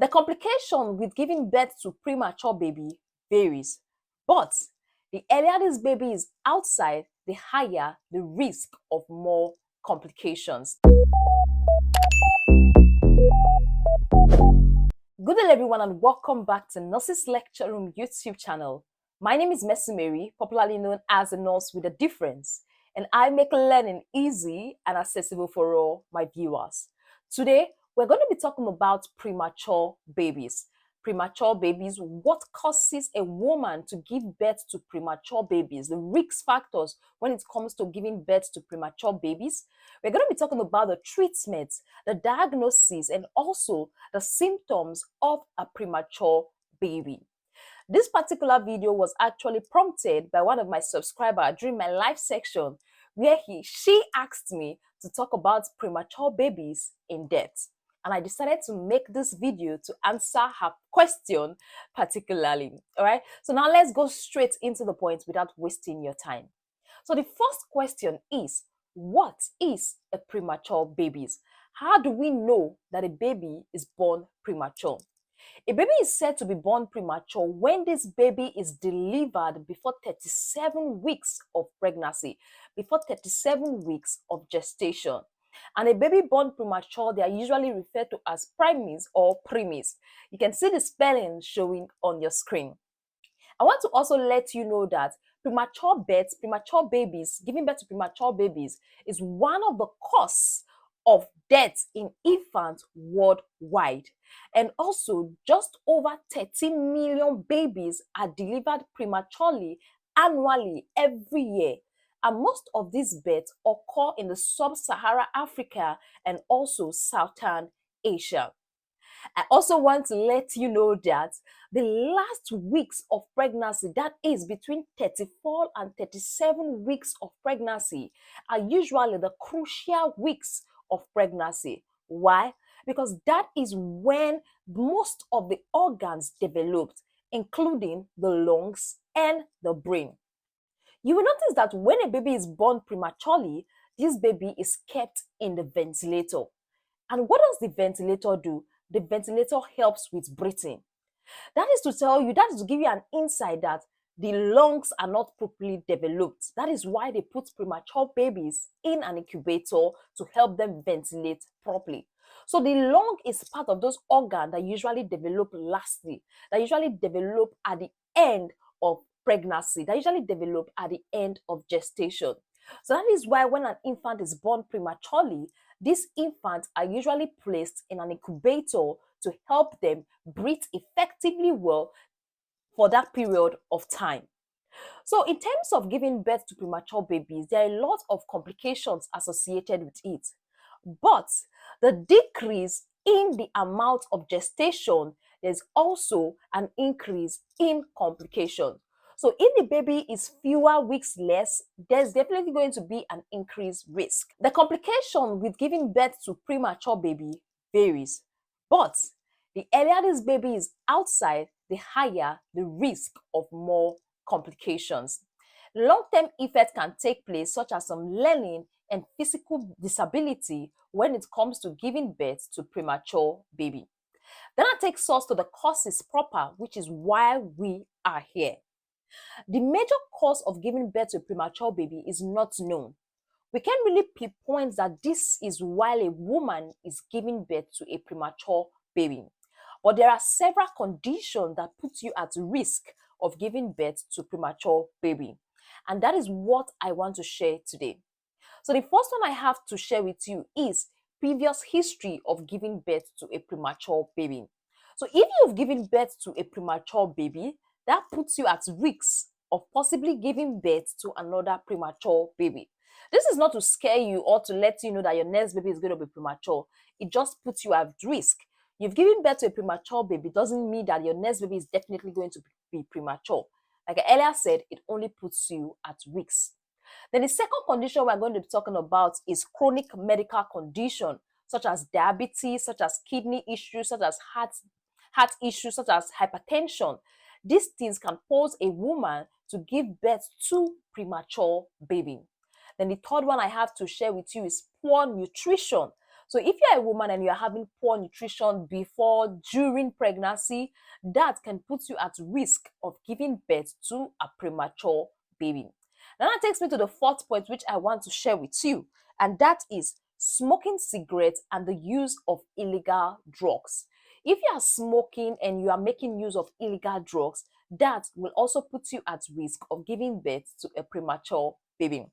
The complication with giving birth to premature baby varies, but the earlier this baby is outside, the higher the risk of more complications. Good day everyone and welcome back to Nurses Lecture Room YouTube channel. My name is Mercy Mary, popularly known as a nurse with a difference, and I make learning easy and accessible for all my viewers. Today, we're going to be talking about premature babies. Premature babies, what causes a woman to give birth to premature babies, the risk factors when it comes to giving birth to premature babies. We're going to be talking about the treatment, the diagnosis, and also the symptoms of a premature baby. This particular video was actually prompted by one of my subscribers during my live section where she asked me to talk about premature babies in depth. And I decided to make this video to answer her question particularly. All right, so now let's go straight into the point without wasting your time. So the first question is, what is a premature baby? How do we know that a baby is born premature? A baby is said to be born premature when this baby is delivered before 37 weeks of pregnancy, before 37 weeks of gestation. And a baby born premature, they are usually referred to as preemies or preemies. You can see the spelling showing on your screen. I want to also let you know that premature births, premature babies, giving birth to premature babies is one of the causes of death in infants worldwide. And also, just over 13 million babies are delivered prematurely annually every year. And most of these births occur in the sub-Saharan Africa and also Southern Asia. I also want to let you know that the last weeks of pregnancy, that is between 34 and 37 weeks of pregnancy, are usually the crucial weeks of pregnancy. Why? Because that is when most of the organs developed, including the lungs and the brain. You will notice that when a baby is born prematurely, this baby is kept in the ventilator. And what does the ventilator do? The ventilator helps with breathing. That is to tell you, that is to give you an insight that the lungs are not properly developed. That is why they put premature babies in an incubator to help them ventilate properly. So the lung is part of those organs that usually develop lastly, that usually develop at the end of pregnancy, that usually develop at the end of gestation. So that is why when an infant is born prematurely, these infants are usually placed in an incubator to help them breathe effectively well for that period of time. So in terms of giving birth to premature babies, there are a lot of complications associated with it. But the decrease in the amount of gestation, there's also an increase in complications. So if the baby is fewer weeks less, there's definitely going to be an increased risk. The complication with giving birth to premature baby varies, but the earlier this baby is outside, the higher the risk of more complications. Long-term effects can take place, such as some learning and physical disability when it comes to giving birth to premature baby. Then that takes us to the causes proper, which is why we are here. The major cause of giving birth to a premature baby is not known. We can't really pinpoint that this is while a woman is giving birth to a premature baby. But there are several conditions that put you at risk of giving birth to premature baby. And that is what I want to share today. So the first one I have to share with you is previous history of giving birth to a premature baby. So if you've given birth to a premature baby, that puts you at risk of possibly giving birth to another premature baby. This is not to scare you or to let you know that your next baby is going to be premature. It just puts you at risk. You've given birth to a premature baby doesn't mean that your next baby is definitely going to be premature. Like I earlier said, it only puts you at risk. Then the second condition we're going to be talking about is chronic medical condition, such as diabetes, such as kidney issues, such as heart issues, such as hypertension. These things can cause a woman to give birth to premature baby. Then the third one I have to share with you is poor nutrition. So if you're a woman and you're having poor nutrition before, during pregnancy, that can put you at risk of giving birth to a premature baby. Now that takes me to the fourth point, which I want to share with you, and that is smoking cigarettes and the use of illegal drugs. If you are smoking and you are making use of illegal drugs, that will also put you at risk of giving birth to a premature baby.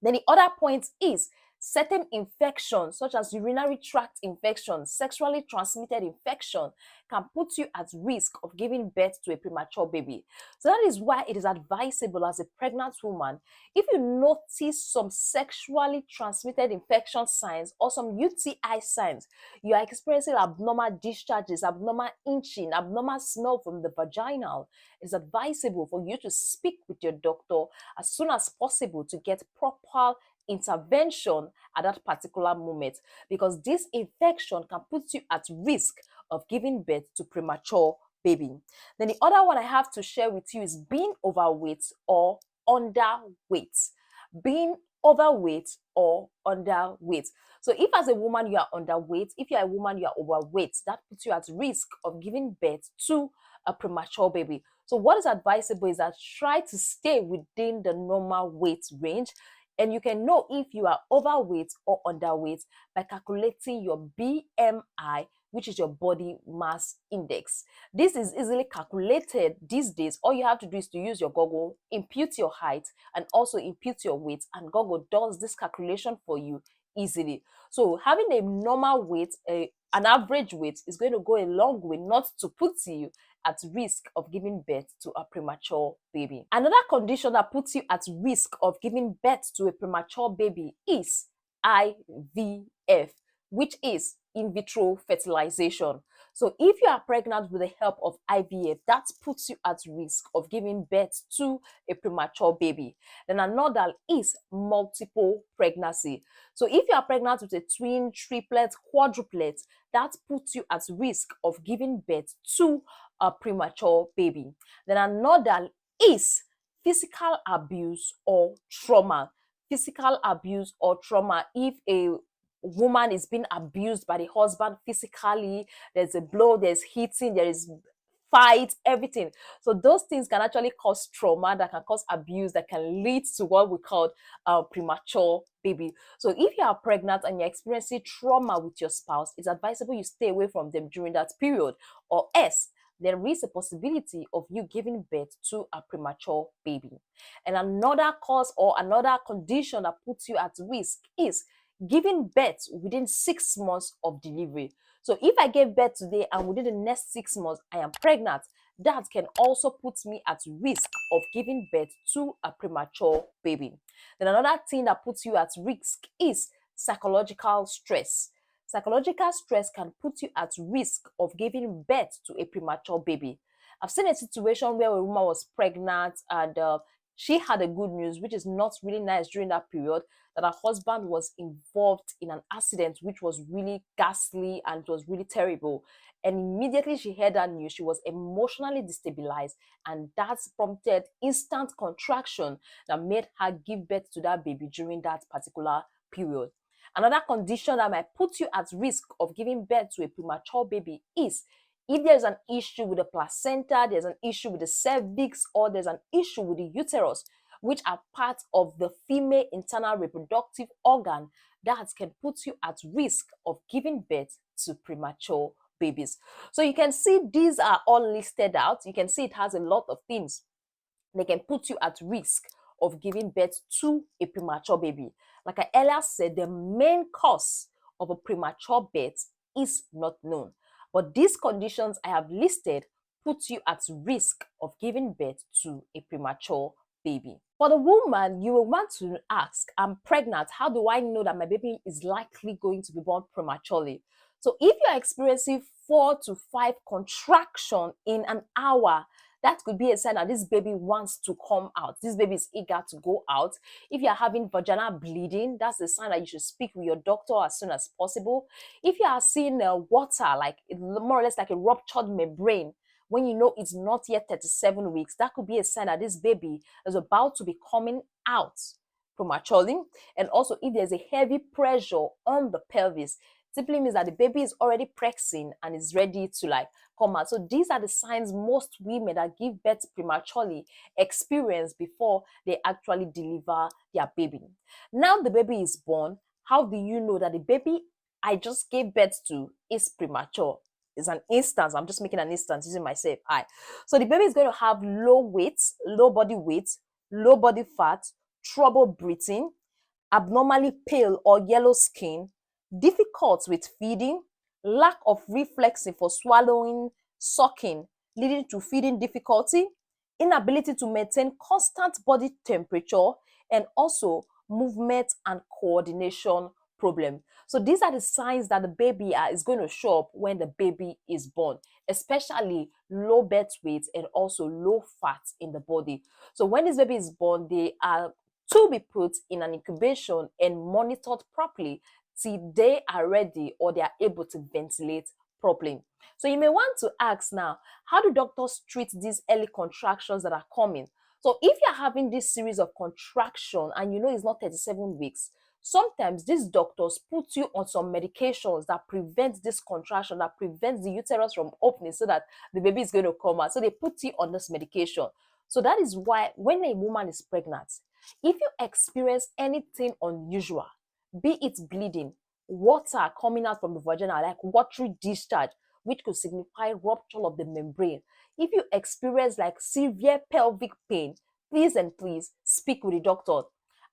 Then the other point is certain infections such as urinary tract infection, sexually transmitted infection can put you at risk of giving birth to a premature baby. So that is why it is advisable as a pregnant woman, if you notice some sexually transmitted infection signs or some UTI signs, you are experiencing abnormal discharges, abnormal inching, abnormal smell from the vaginal, it is advisable for you to speak with your doctor as soon as possible to get proper intervention at that particular moment, because this infection can put you at risk of giving birth to premature baby. Then the other one I have to share with you is being overweight or underweight. Being overweight or underweight. So if as a woman you are underweight, if you're a woman you are overweight, that puts you at risk of giving birth to a premature baby. So what is advisable is that try to stay within the normal weight range, and you can know if you are overweight or underweight by calculating your BMI, which is your body mass index. This is easily calculated these days. All you have to do is to use your Google, impute your height, and also impute your weight, and Google does this calculation for you easily. So having a normal weight, an average weight, is going to go a long way not to put you at risk of giving birth to a premature baby. Another condition that puts you at risk of giving birth to a premature baby is IVF, which is in vitro fertilization. So if you are pregnant with the help of IVF, that puts you at risk of giving birth to a premature baby. Then another is multiple pregnancy. So if you are pregnant with a twin, triplet, quadruplet, that puts you at risk of giving birth to a premature baby. Then another is physical abuse or trauma. Physical abuse or trauma. If a woman is being abused by the husband physically, there's a blow, there's hitting, there is fight, everything. So those things can actually cause trauma, that can cause abuse, that can lead to what we call premature baby. So if you are pregnant and you're experiencing trauma with your spouse, it's advisable you stay away from them during that period, or else there is a possibility of you giving birth to a premature baby. And another cause or another condition that puts you at risk is giving birth within 6 months of delivery. So if I gave birth today and within the next 6 months I am pregnant, that can also put me at risk of giving birth to a premature baby. Then another thing that puts you at risk is psychological stress. Psychological stress can put you at risk of giving birth to a premature baby. I've seen a situation where a woman was pregnant and she had a good news, which is not really nice during that period, that her husband was involved in an accident which was really ghastly and it was really terrible. And immediately she heard that news, she was emotionally destabilized, and that prompted instant contraction that made her give birth to that baby during that particular period. Another condition that might put you at risk of giving birth to a premature baby is if there's an issue with the placenta, there's an issue with the cervix, or there's an issue with the uterus, which are part of the female internal reproductive organ, that can put you at risk of giving birth to premature babies. So you can see these are all listed out. You can see it has a lot of things. They can put you at risk of giving birth to a premature baby. Like I earlier said, the main cause of a premature birth is not known. But these conditions I have listed put you at risk of giving birth to a premature baby. For the woman, you will want to ask, I'm pregnant, how do I know that my baby is likely going to be born prematurely? So if you're experiencing 4 to 5 contractions in an hour, that could be a sign that this baby wants to come out. This baby is eager to go out. If you're having vaginal bleeding, that's a sign that you should speak with your doctor as soon as possible. If you are seeing water, like more or less like a ruptured membrane, when you know it's not yet 37 weeks, that could be a sign that this baby is about to be coming out prematurely. And also, if there's a heavy pressure on the pelvis, Simply means that the baby is already pressing and is ready to like come out. So these are the signs most women that give birth prematurely experience before they actually deliver their baby. Now the baby is born. How do you know that the baby I just gave birth to is premature? It's an instance. I'm just making an instance using myself. So the baby is going to have low weight, low body weight, low body fat, trouble breathing, abnormally pale or yellow skin, difficult with feeding, lack of reflexing for swallowing, sucking, leading to feeding difficulty, inability to maintain constant body temperature, and also movement and coordination problem. So these are the signs that the baby is going to show up when the baby is born, especially low birth weight and also low fat in the body. So when this baby is born, they are to be put in an incubation and monitored properly till they are ready or they are able to ventilate properly. So you may want to ask now, how do doctors treat these early contractions that are coming? So if you're having this series of contraction and you know it's not 37 weeks, sometimes these doctors put you on some medications that prevent this contraction, that prevents the uterus from opening so that the baby is going to come out. So they put you on this medication. So that is why when a woman is pregnant, if you experience anything unusual, be it bleeding, water coming out from the vagina, like watery discharge, which could signify rupture of the membrane, if you experience like severe pelvic pain, please and please speak with the doctor.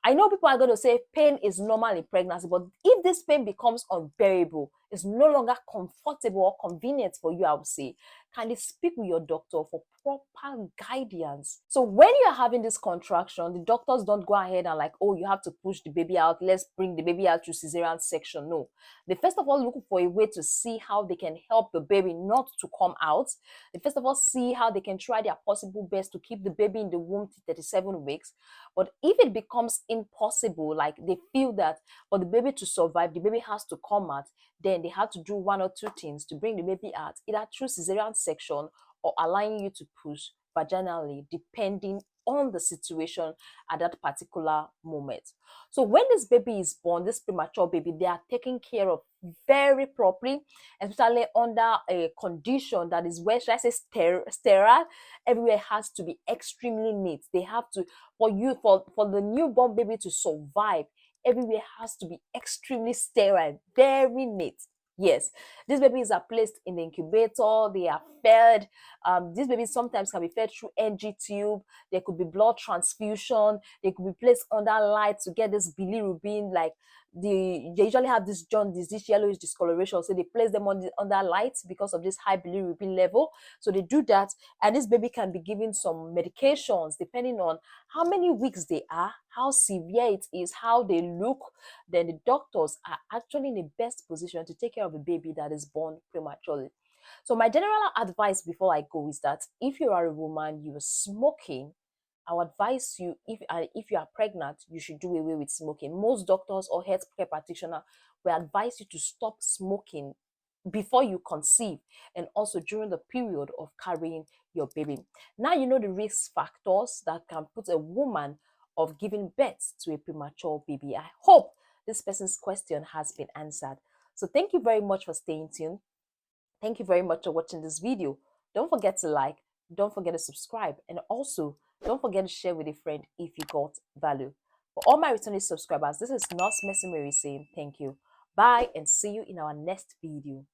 I know people are going to say pain is normal in pregnancy, but if this pain becomes unbearable, it's no longer comfortable or convenient for you, I would say, kindly speak with your doctor for proper guidance. So when you're having this contraction, the doctors don't go ahead and like, oh, you have to push the baby out. Let's bring the baby out through cesarean section. No. They first of all look for a way to see how they can help the baby not to come out. They first of all see how they can try their possible best to keep the baby in the womb to 37 weeks. But if it becomes impossible, like they feel that for the baby to survive, the baby has to come out, then they have to do one or two things to bring the baby out, either through cesarean section or allowing you to push vaginally, depending on the situation at that particular moment. So when this baby is born, this premature baby, they are taken care of very properly, especially under a condition that is where, should I say, sterile. Everywhere has to be extremely neat. They have to, for the newborn baby to survive, everywhere has to be extremely sterile, very neat. Yes, these babies are placed in the incubator, they are fed. These babies sometimes can be fed through NG tube. There could be blood transfusion. They could be placed under light to get this bilirubin, like they usually have this jaundice, this yellowish discoloration. So they place them under light because of this high bilirubin level. So they do that, and this baby can be given some medications depending on how many weeks they are, how severe it is, how they look. Then the doctors are actually in the best position to take care of a baby that is born prematurely. So my general advice before I go is that if you are a woman, you are smoking, I would advise you, if you are pregnant, you should do away with smoking. Most doctors or healthcare practitioners will advise you to stop smoking before you conceive and also during the period of carrying your baby. Now you know the risk factors that can put a woman of giving birth to a premature baby. I hope this person's question has been answered. So thank you very much for staying tuned. Thank you very much for watching this video. Don't forget to like, don't forget to subscribe, and also don't forget to share with a friend if you got value. For all my returning subscribers, this is Nurse Messi Mary saying thank you. Bye and see you in our next video.